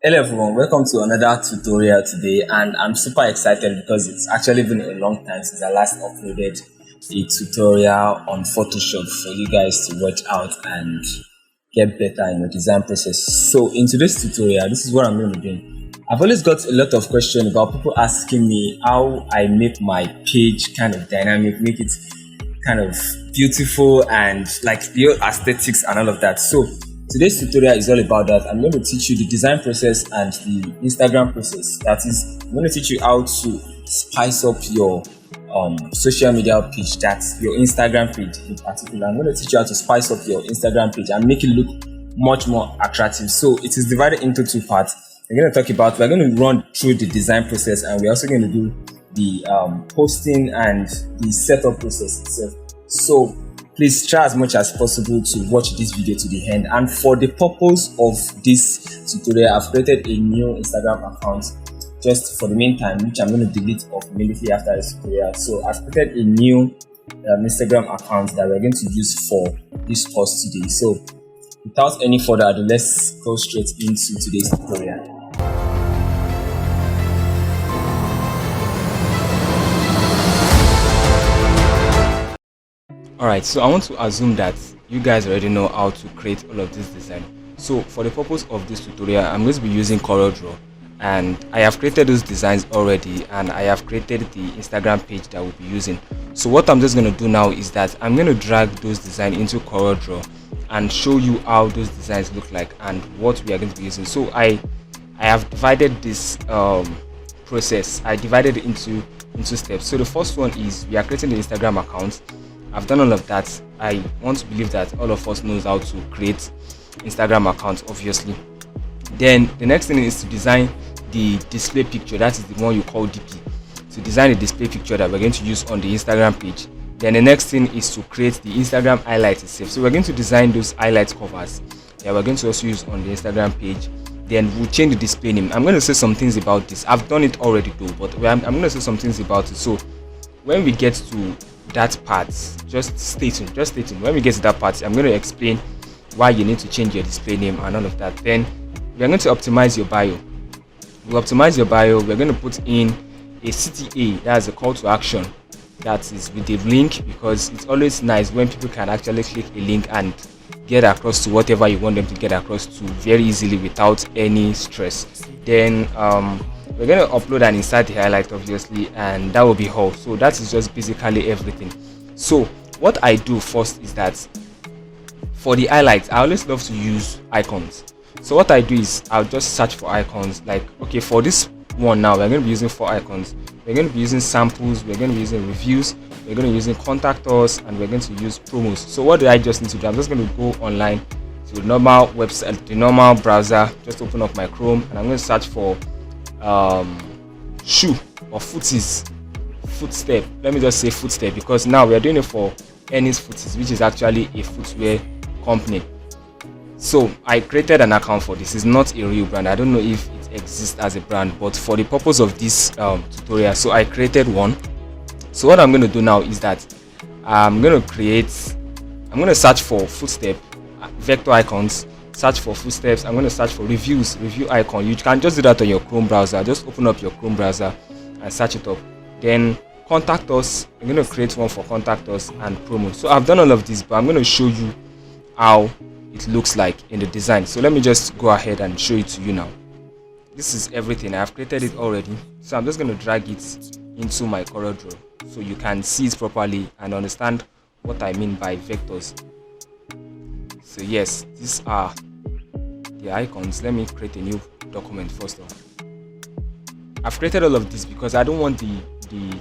Hello everyone, welcome to another tutorial today, and I'm super excited because it's actually been a long time since I last uploaded a tutorial on Photoshop for you guys to watch out and get better in your design process. So in today's tutorial, this is what I'm going to be doing. I've always got a lot of questions about people asking me how I make my page kind of dynamic, make it kind of beautiful and like the aesthetics and all of that. So today's tutorial is all about that. I'm going to teach you the design process and the Instagram process. That is, I'm going to teach you how to spice up your social media page, that's your Instagram page in particular. I'm going to teach you how to spice up your Instagram page and make it look much more attractive. So it is divided into two parts. We're going to run through the design process, and we're also going to do the posting and the setup process itself. So please try as much as possible to watch this video to the end. And for the purpose of this tutorial, I've created a new Instagram account just for the meantime, which I'm going to delete off immediately after this tutorial. So I've created a new Instagram account that we're going to use for this course today. So without any further ado, let's go straight into today's tutorial. Alright, so I want to assume that you guys already know how to create all of this design. So for the purpose of this tutorial, I'm going to be using CorelDRAW, and I have created those designs already, and I have created the Instagram page that we'll be using. So what I'm just going to do now is that I'm going to drag those designs into CorelDRAW and show you how those designs look like and what we are going to be using. So I have divided this process. I divided it into steps. So the first one is we are creating the Instagram account. I've done all of that. I want to believe that all of us knows how to create Instagram accounts, obviously. Then the next thing is to design the display picture. That is the one you call DP. To design the display picture that we're going to use on the Instagram page. Then the next thing is to create the Instagram highlights itself. So we're going to design those highlights covers that we're going to also use on the Instagram page. Then we'll change the display name. I'm going to say some things about this. I've done it already though, but I'm going to say some things about it. So when we get to that part, just stay tuned. When we get to that part, I'm going to explain why you need to change your display name and all of that. Then we're going to optimize your bio. We'll optimize your bio. We're going to put in a CTA, that's a call to action, that is with a link, because it's always nice when people can actually click a link and get across to whatever you want them to get across to very easily without any stress. Then we're going to upload and insert the highlight, obviously, and that will be all. So that is just basically everything. So what I do first is that for the highlights, I always love to use icons. So what I do is I'll just search for icons. Like, okay, for this one now, we're going to be using 4 icons. We're going to be using samples, we're going to be using reviews, we're going to be using contact us, and we're going to use promos. So what do I just need to do? I'm just going to go online to the normal website, the normal browser, just open up my Chrome, and I'm going to search for shoe or footstep. Let me just say footstep, because now we are doing it for Ennis Footies, which is actually a footwear company. So I created an account for this. It's not a real brand. I don't know if it exists as a brand, but for the purpose of this tutorial, so I created one. So what I'm going to do now is that I'm going to search for footstep vector icons, search for footsteps. I'm going to search for review icon. You can just do that on your Chrome browser. Just open up your Chrome browser and search it up. Then contact us. I'm going to create one for contact us and promo. So I've done all of this, but I'm going to show you how it looks like in the design. So let me just go ahead and show it to you now. This is everything. I've created it already. So I'm just going to drag it into my CorelDRAW so you can see it properly and understand what I mean by vectors. So yes, these are the icons. Let me create a new document first off. I've created all of this because I don't want the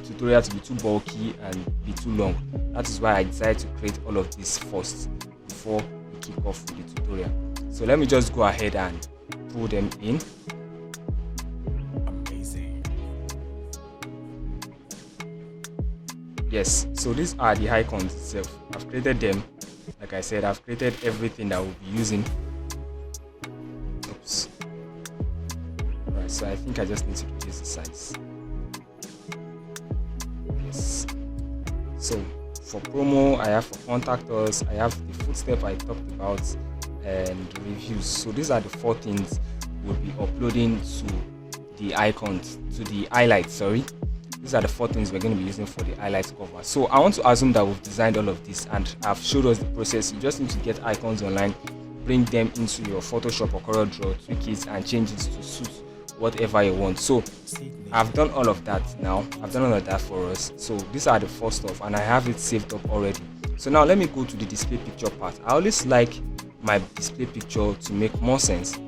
tutorial to be too bulky and be too long. That is why I decided to create all of this first before we kick off with the tutorial. So let me just go ahead and pull them in. Amazing. Yes, so these are the icons itself. I've created them. Like I said, I've created everything that we'll be using. Oops. Alright, so I think I just need to reduce the size. Yes. So for promo, I have for contact us, I have the footstep I talked about, and reviews. So these are the 4 things we'll be uploading to the icons, to the highlights, sorry. These are the 4 things we're going to be using for the highlights cover. So I want to assume that we've designed all of this and I've showed us the process. You just need to get icons online, bring them into your Photoshop or CorelDRAW, tweak it and change it to suit whatever you want. So I've done all of that now. I've done all of that for us. So these are the first stuff and I have it saved up already. So now let me go to the display picture part. I always like my display picture to make more sense.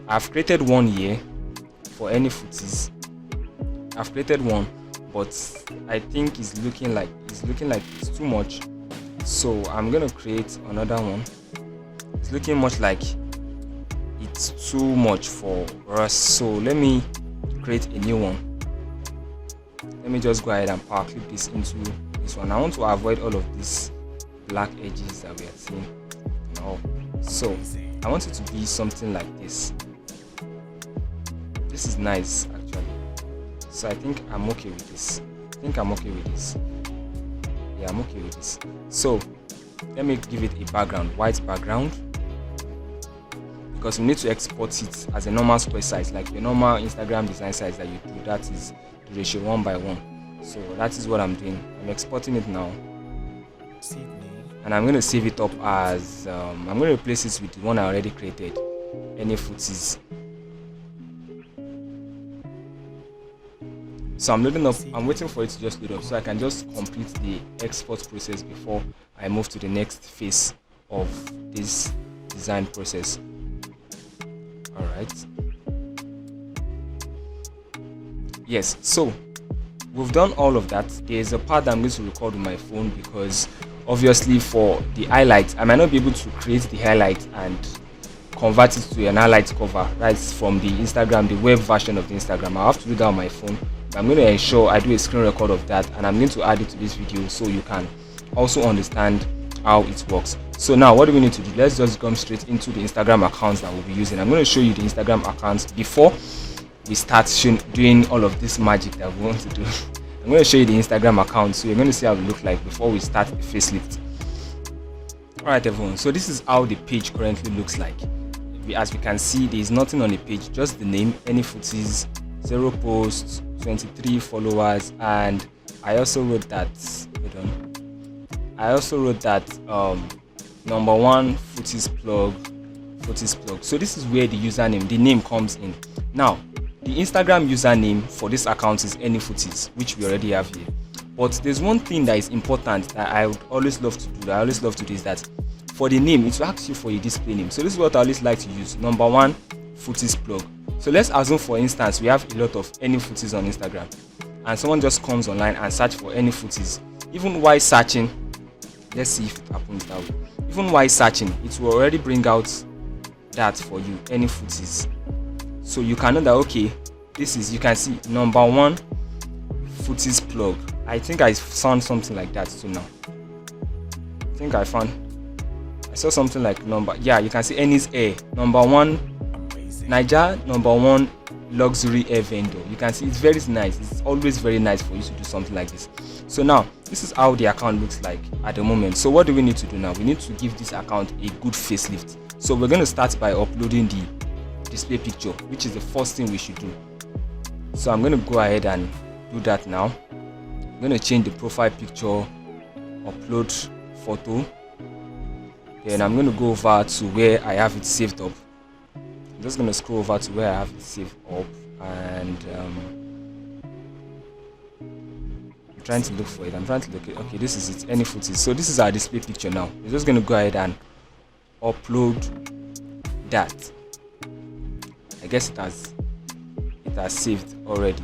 I've created one here for any footies. I've created one, but I think it's looking like it's too much. So I'm gonna create another one. It's looking much like it's too much for us. So let me create a new one. Let me just go ahead and power clip this into this one. I want to avoid all of these black edges that we are seeing now. So I want it to be something like this. This is nice actually. So I think I'm okay with this. Yeah, I'm okay with this. So let me give it a background, white background, because we need to export it as a normal square size, like the normal Instagram design size that you do. That is the ratio 1:1. So that is what I'm doing. I'm exporting it now, and I'm going to save it up as I'm going to replace it with the one I already created, any footies. So I'm loading up, I'm waiting for it to just load up so I can just complete the export process before I move to the next phase of this design process. Alright. Yes, so we've done all of that. There's a part that I'm going to record with my phone because obviously for the highlights, I might not be able to create the highlight and convert it to an highlight cover right from the Instagram, the web version of the Instagram. I'll have to do that on my phone. I'm going to ensure I do a screen record of that and I'm going to add it to this video so you can also understand how it works. So now what do we need to do? Let's just come straight into the Instagram accounts that we'll be using. I'm going to show you the Instagram accounts before we start doing all of this magic that we want to do. I'm going to show you the Instagram account so you're going to see how it looks like before we start the facelift. Alright everyone, so this is how the page currently looks like. As we can see, there is nothing on the page, just the name, any footies, 0 posts, 23 followers, and I also wrote that number 1 footies plug. So this is where the username, the name comes in. Now the Instagram username for this account is any footies, which we already have here. But there's one thing that is important that I would always love to do, is that for the name it will ask you for a display name. So this is what I always like to use, number 1 footies plug. So let's assume for instance we have a lot of any footies on Instagram and someone just comes online and search for any footies. Even while searching, let's see if it happens that way. Even while searching, it will already bring out that for you, any footies. So you can know that okay, this is, you can see number 1 footies plug. I think I found something like that too now. I saw something like number, yeah, you can see Any's Air, number 1 Niger, number 1 luxury air vendor. You can see it's very nice. It's always very nice for you to do something like this. So now this is how the account looks like at the moment. So what do we need to do now? We need to give this account a good facelift. So we're going to start by uploading the display picture, which is the first thing we should do. So I'm going to go ahead and do that now. I'm going to change the profile picture, upload photo. Then I'm going to go over to where I have it saved up. I'm just going to scroll over to where I have it saved up, and I'm trying to look for it. Okay, this is it, any footage. So this is our display picture now. We're just going to go ahead and upload that. I guess it has saved already.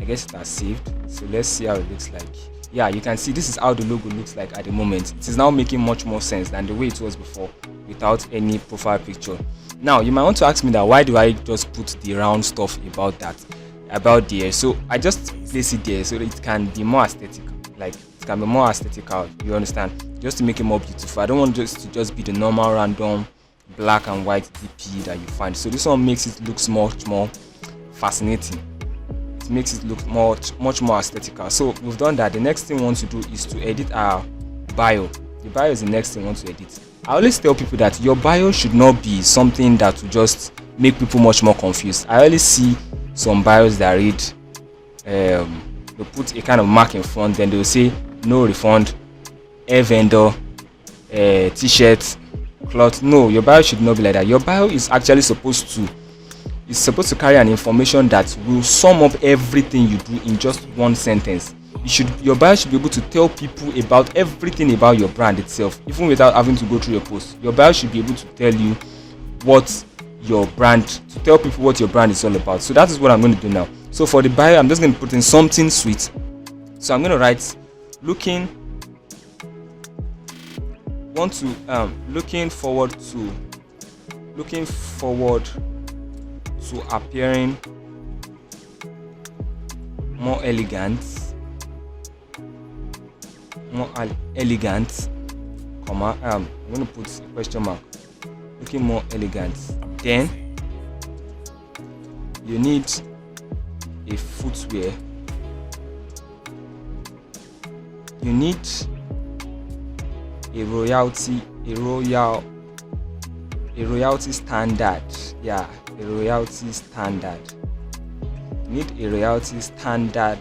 So let's see how it looks like. Yeah, you can see this is how the logo looks like at the moment. It is now making much more sense than the way it was before without any profile picture. Now you might want to ask me that why do I just put the round stuff about there? So I just place it there so that it can be more aesthetic, like it can be more aesthetical, you understand, just to make it more beautiful. I don't want this to just be the normal random black and white DP that you find. So this one makes it look much more fascinating. Makes it look much more aesthetical. So we've done that. The next thing we want to do is to edit our bio. The bio is the next thing we want to edit. I always tell people that your bio should not be something that will just make people much more confused. I always see some bios that read, they put a kind of mark in front, then they'll say no refund, air vendor, t-shirt, cloth. No, your bio should not be like that. Your bio is actually supposed to carry an information that will sum up everything you do in just one sentence. Your bio should be able to tell people about everything about your brand itself, even without having to go through your post. Your bio should be able to tell you to tell people what your brand is all about. So that is what I'm going to do now. So for the bio, I'm just going to put in something sweet. So I'm going to write looking forward to appearing more elegant, comma, I'm going to put a question mark, looking more elegant. Then you need a footwear, you need a royalty standard. Yeah, a royalty standard. You need a royalty standard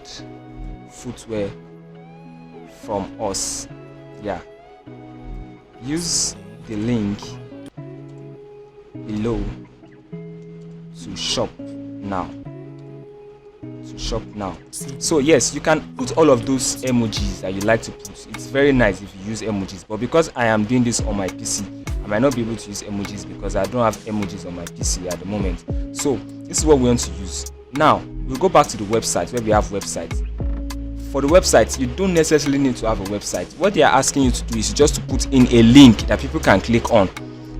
footwear from us. Yeah, use the link below to shop now. So yes, you can put all of those emojis that you like to put. It's very nice if you use emojis, but because I am doing this on my PC, I might not be able to use emojis because I don't have emojis on my PC at the moment. So this is what we want to use. Now we'll go back to the website where we have websites. For the website, you don't necessarily need to have a website. What they are asking you to do is just to put in a link that people can click on.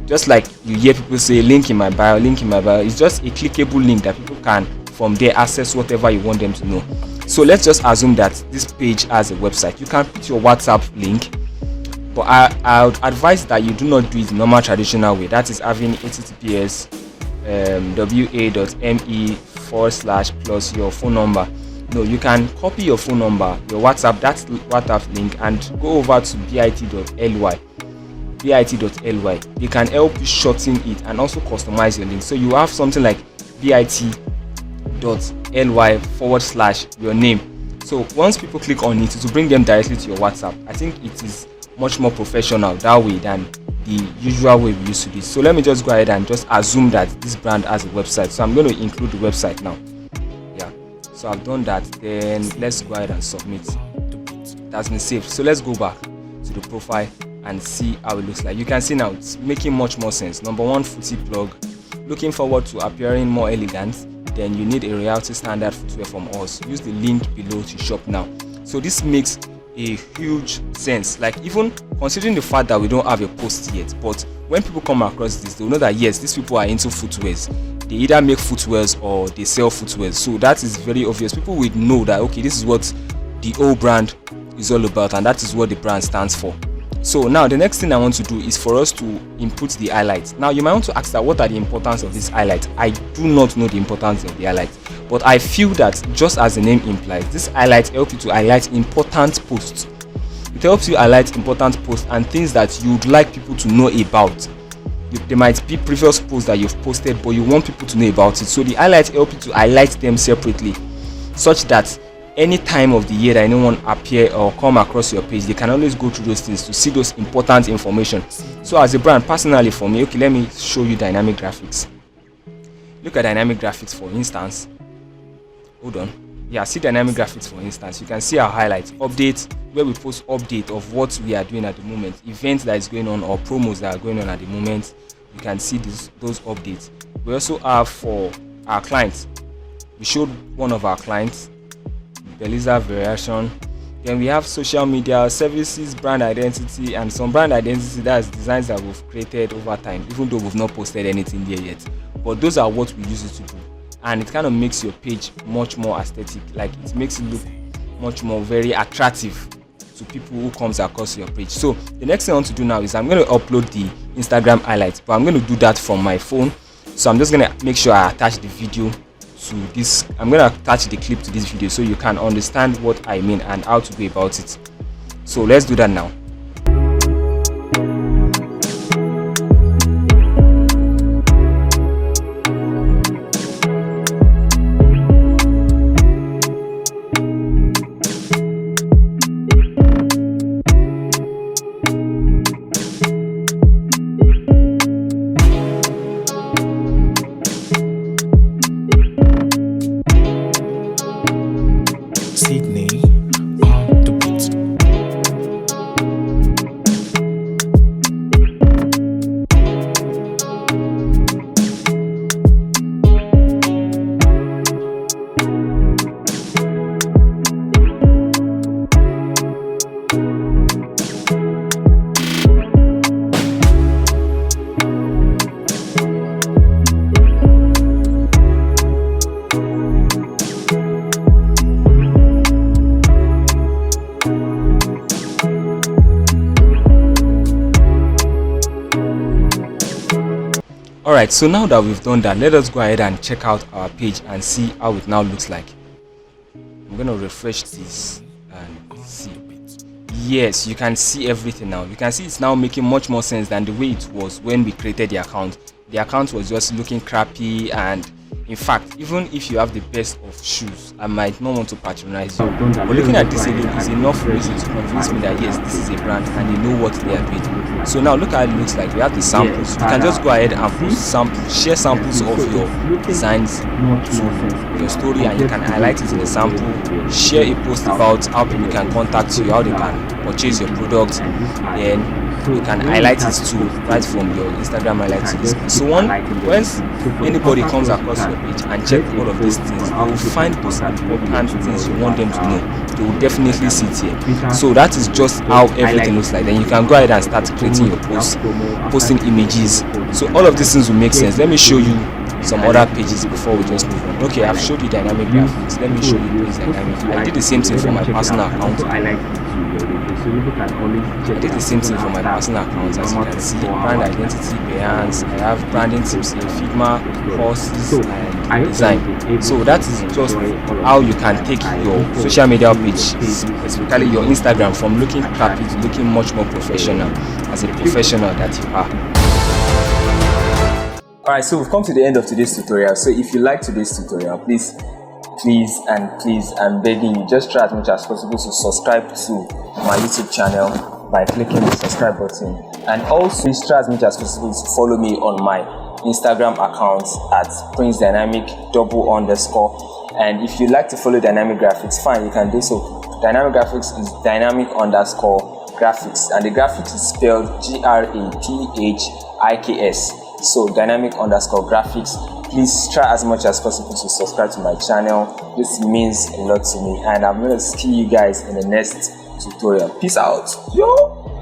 Just like you hear people say link in my bio. It's just a clickable link that people can from there access whatever you want them to know. So let's just assume that this page has a website. You can put your WhatsApp link, but I would advise that you do not do it the normal traditional way. That is having https wa.me / plus your phone number. No, you can copy your phone number, your WhatsApp, that's WhatsApp link, and go over to bit.ly. They can help you shorten it and also customize your link. So you have something like bit.ly / your name. So once people click on it, it will bring them directly to your WhatsApp. I think it is much more professional that way than the usual way we used to do. So let me just go ahead and just assume that this brand has a website. So I'm going to include the website now. Yeah, so I've done that. Then let's go ahead and submit. That's been saved. So let's go back to the profile and see how it looks like. You can see now it's making much more sense. Number one, footy plug, looking forward to appearing more elegant. Then you need a royalty standard footwear from us. Use the link below to shop now. So this makes a huge sense, like even considering the fact that we don't have a post yet, but when people come across this, they'll know that yes, these people are into footwears. They either make footwears or they sell footwears. So that is very obvious. People will know that okay, this is what the old brand is all about, and that is what the brand stands for. So now the next thing I want to do is for us to input the highlights. Now you might want to ask that what are the importance of this highlight? I do not know the importance of the highlight, but I feel that just as the name implies, this highlight helps you to highlight important posts. It helps you highlight important posts and things that you'd like people to know about. There might be previous posts that you've posted, but you want people to know about it. So the highlights help you to highlight them separately, such that any time of the year that anyone appear or come across your page, they can always go through those things to see those important information. So as a brand, personally for me, okay, let me show you dynamic graphics. Look at dynamic graphics for instance. Hold on. Yeah, see dynamic graphics for instance. You can see our highlights, updates, where we post update of what we are doing at the moment, events that is going on or promos that are going on at the moment. You can see those updates. We also have for our clients. We showed one of our clients, Beliza variation. Then we have social media, services, brand identity, and some brand identity, that's designs that we've created over time, even though we've not posted anything there yet. But those are what we use it to do, and it kind of makes your page much more aesthetic. Like it makes it look much more very attractive to people who comes across your page. So the next thing I want to do now is I'm going to upload the Instagram highlights, but I'm going to do that from my phone. So I'm just going to make sure I attach the video to this. I'm going to attach the clip to this video so you can understand what I mean and how to go about it. So let's do that now. Alright, so now that we've done that, let us go ahead and check out our page and see how it now looks like. I'm gonna refresh this and see. Yes, you can see everything now. You can see it's now making much more sense than the way it was when we created the account. The account was just looking crappy, and in fact, even if you have the best of shoes, I might not want to patronize you. But looking at this alone is enough reason to convince me that yes, this is a brand and they know what they are doing. So now look how it looks like. We have the samples. You can just go ahead and post samples, share samples of your designs to your story, and you can highlight it in the sample. Share a post about how people can contact you, how they can purchase your product. Then you can highlight it too, right from your Instagram highlights. So once anybody comes across your page and check all of these things, they will find those important things you want them to know. They will definitely see it here. So that is just how everything looks like. Then you can go ahead and start creating your posts, posting images. So all of these things will make sense. Let me show you some other pages before we just move on. Okay, I've showed you dynamic graphics. Let me show you this dynamic. I did the same thing for my personal account. I did the same thing for my personal account. As you can see, brand identity, Behance. I have branding tips here, Figma, courses, and design. So that is just how you can take your social media page, specifically your Instagram, from looking crappy to looking much more professional as a professional that you are. Alright, so we've come to the end of today's tutorial. So if you like today's tutorial, please, I'm begging you, just try as much as possible to subscribe to my YouTube channel by clicking the subscribe button. And also, please try as much as possible to follow me on my Instagram account at PrinceDynamic_. And if you like to follow Dynamic Graphics, fine, you can do so. Dynamic Graphics is Dynamic_graphics, and the graphics is spelled GRAPHIKS. So Dynamic_graphics. Please try as much as possible to subscribe to my channel. This means a lot to me, and I'm going to see you guys in the next tutorial. Peace out. Yo.